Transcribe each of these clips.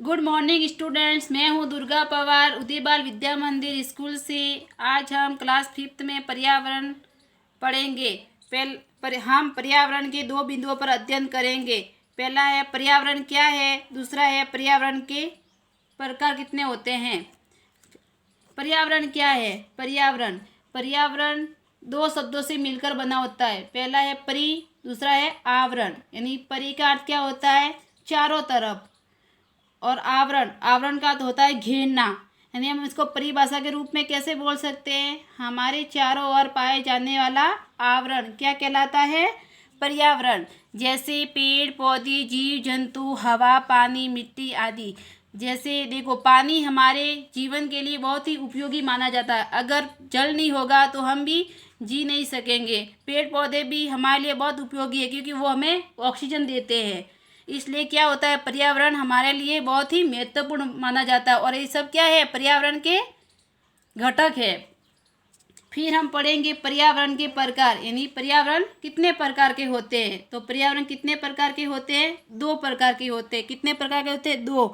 Good morning students, मैं हूं दुर्गा पवार उदय बाल विद्या मंदिर स्कूल से। आज हम क्लास 5th में पर्यावरण पढ़ेंगे। हम पर्यावरण के दो बिंदुओं पर अध्ययन करेंगे। पहला है पर्यावरण क्या है, दूसरा है पर्यावरण के प्रकार कितने होते हैं। पर्यावरण क्या है? पर्यावरण पर्यावरण दो शब्दों से मिलकर बना होता है। पहला है परि, दूसरा है आवरण। यानी परि का अर्थ क्या होता है? चारों तरफ। और आवरण आवरण का अर्थ होता है घेरना। यानी हम इसको परिभाषा के रूप में कैसे बोल सकते हैं? हमारे चारों ओर पाए जाने वाला आवरण क्या कहलाता है? पर्यावरण। जैसे पेड़ पौधे, जीव जंतु, हवा, पानी, मिट्टी आदि। जैसे देखो, पानी हमारे जीवन के लिए बहुत ही उपयोगी माना जाता है। अगर जल नहीं होगा तो हम भी जी नहीं सकेंगे। पेड़ पौधे भी हमारे लिए बहुत उपयोगी है क्योंकि वो हमें ऑक्सीजन देते हैं। इसलिए क्या होता है, पर्यावरण हमारे लिए बहुत ही महत्वपूर्ण माना जाता है। और ये सब क्या है? पर्यावरण के घटक है। फिर हम पढ़ेंगे पर्यावरण के प्रकार। यानी पर्यावरण कितने प्रकार के होते हैं। तो पर्यावरण कितने प्रकार के होते हैं? दो प्रकार के होते हैं। कितने प्रकार के होते हैं? दो।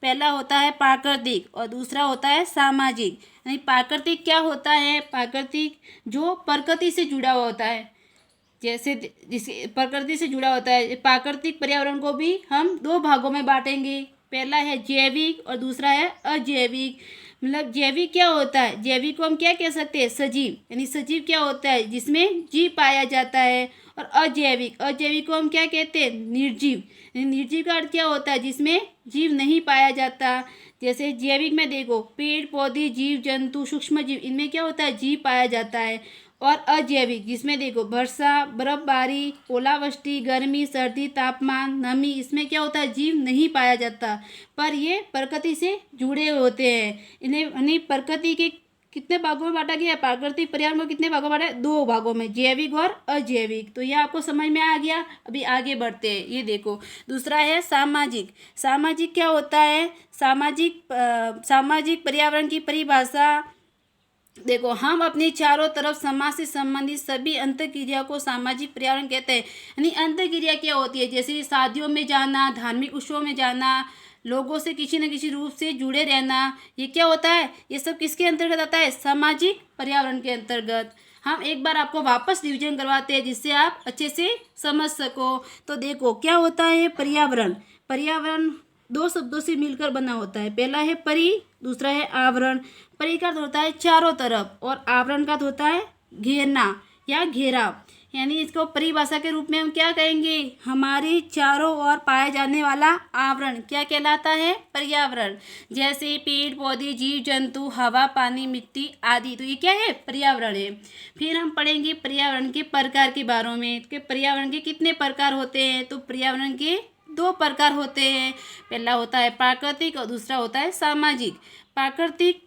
पहला होता है प्राकृतिक और दूसरा होता है सामाजिक। यानी प्राकृतिक क्या होता है? प्राकृतिक जो प्रकृति से जुड़ा हुआ होता है। जैसे जिसे प्रकृति से जुड़ा होता है। प्राकृतिक पर्यावरण को भी हम दो भागों में बांटेंगे। पहला है जैविक और दूसरा है अजैविक। मतलब जैविक क्या होता है? जैविक को हम क्या कह सकते हैं? सजीव। यानी सजीव क्या होता है? जिसमें जीव पाया जाता है। और अजैविक अजैविक को हम क्या कहते हैं? निर्जीव। निर्जीव का अर्थ क्या होता है? जिसमें जीव नहीं पाया जाता। जैसे जैविक में देखो, पेड़ पौधे, जीव जंतु, सूक्ष्म जीव, इनमें क्या होता है? जीव पाया जाता है। और अजैविक जिसमें देखो वर्षा, बर्फबारी, ओलावृष्टि, गर्मी, सर्दी, तापमान, नमी, इसमें क्या होता है? जीव नहीं पाया जाता। पर ये प्रकृति से जुड़े होते हैं। इन्हें यानी प्रकृति के कितने भागों में बांटा गया है? प्राकृतिक पर्यावरण को कितने भागों में बांटा है? दो भागों में, जैविक और अजैविक। तो यह आपको समझ में आ गया। अभी आगे बढ़ते हैं। ये देखो, दूसरा है सामाजिक। सामाजिक क्या होता है? सामाजिक पर्यावरण की परिभाषा देखो, हम अपने चारों तरफ समाज से संबंधित सभी अंतःक्रिया को सामाजिक पर्यावरण कहते हैं। यानी अंतःक्रिया क्या होती है? जैसे शादियों में जाना, धार्मिक उत्सवों में जाना, लोगों से किसी न किसी रूप से जुड़े रहना, ये क्या होता है? ये सब किसके अंतर्गत आता है? सामाजिक पर्यावरण के अंतर्गत। हम एक बार आपको वापस रिविजन करवाते हैं जिससे आप अच्छे से समझ सको। तो देखो क्या होता है पर्यावरण। पर्यावरण दो शब्दों से मिलकर बना होता है। पहला है परि, दूसरा है आवरण। परि का अर्थ होता है चारों तरफ और आवरण का अर्थ होता है घेरना या घेराव। यानी इसको परिभाषा के रूप में हम क्या कहेंगे? हमारे चारों ओर पाए जाने वाला आवरण क्या कहलाता है? पर्यावरण। जैसे पेड़ पौधे, जीव जंतु, हवा, पानी, मिट्टी आदि। तो ये क्या है? पर्यावरण है। फिर हम पढ़ेंगे पर्यावरण के प्रकार के बारे में कि पर्यावरण के कितने प्रकार होते हैं। तो पर्यावरण के दो प्रकार होते हैं। पहला होता है प्राकृतिक और दूसरा होता है सामाजिक। प्राकृतिक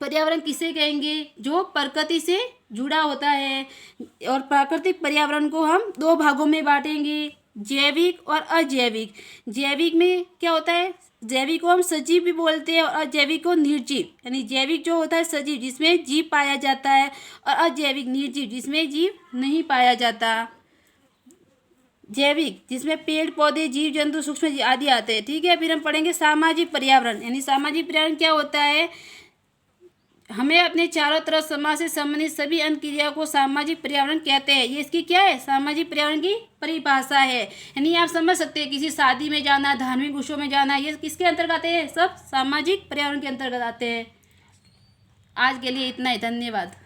पर्यावरण किसे कहेंगे? जो प्रकृति से जुड़ा होता है। और प्राकृतिक पर्यावरण को हम दो भागों में बांटेंगे, जैविक और अजैविक। जैविक में क्या होता है? जैविक को हम सजीव भी बोलते हैं और अजैविक को निर्जीव। यानी जैविक जो होता है सजीव, जिसमें जीव पाया जाता है, और अजैविक निर्जीव, जिसमें जीव नहीं पाया जाता। जैविक जिसमें पेड़ पौधे, जीव जंतु, सूक्ष्म जीव आदि आते हैं। ठीक है। फिर हम पढ़ेंगे सामाजिक पर्यावरण। यानी सामाजिक पर्यावरण क्या होता है? हमें अपने चारों तरफ समाज से संबंधित सभी अंतःक्रियाओं को सामाजिक पर्यावरण कहते हैं। ये इसकी क्या है? सामाजिक पर्यावरण की परिभाषा है। यानी आप समझ सकते हैं, किसी शादी में जाना, धार्मिक उत्सव में जाना, ये किसके अंतर्गत आते हैं? सब सामाजिक पर्यावरण के अंतर्गत आते हैं। आज के लिए इतना ही। धन्यवाद।